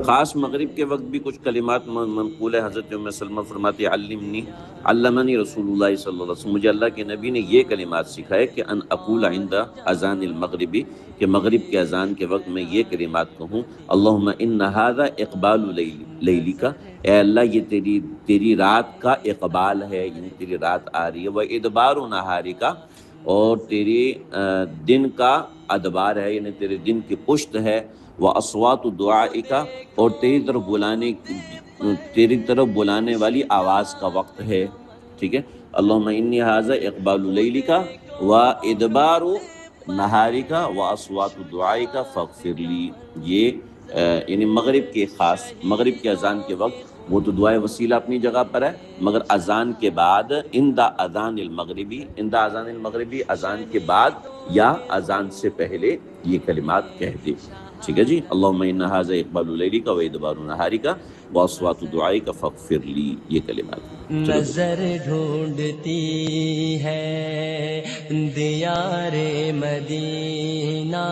خاص مغرب کے وقت بھی کچھ کلمات منقول ہے. حضرت ام سلمہ فرماتی علمنی رسول اللہ صلی اللہ علیہ وسلم، مجھے اللہ کے نبی نے یہ کلمات سکھائے کہ ان اقول عند اذان المغربی، کہ مغرب کے اذان کے وقت میں یہ کلمات کہوں، اللہم ان ھذا اقبال لیلی کا، اے اللہ یہ تیری رات کا اقبال ہے، یعنی تیری رات آ رہی ہے، وہ ادبار نہاری کا، اور تیری دن کا ادبار ہے، یعنی تیرے دن کی پشت ہے، وہ اصوات دعائکا، اور تیری طرف بلانے والی آواز کا وقت ہے. ٹھیک ہے، اللہم انی ھذا اقبال لیلکا و ادبار نہارکا و اصوات دعائکا فاغفر لی. یہ یعنی مغرب کے خاص مغرب کے اذان کے وقت وہ تو دعائے وسیلہ اپنی جگہ پر ہے، مگر اذان کے بعد عند اذان المغربی اذان کے بعد یا اذان سے پہلے یہ کلمات کہہ دے. ٹھیک ہے جی، اللہم ان ھذا اقبال لیلک و ادبار نہارک و اصوات دعائک فاغفر لی، یہ کلمات. نظر ڈھونڈتی ہے دیار مدینہ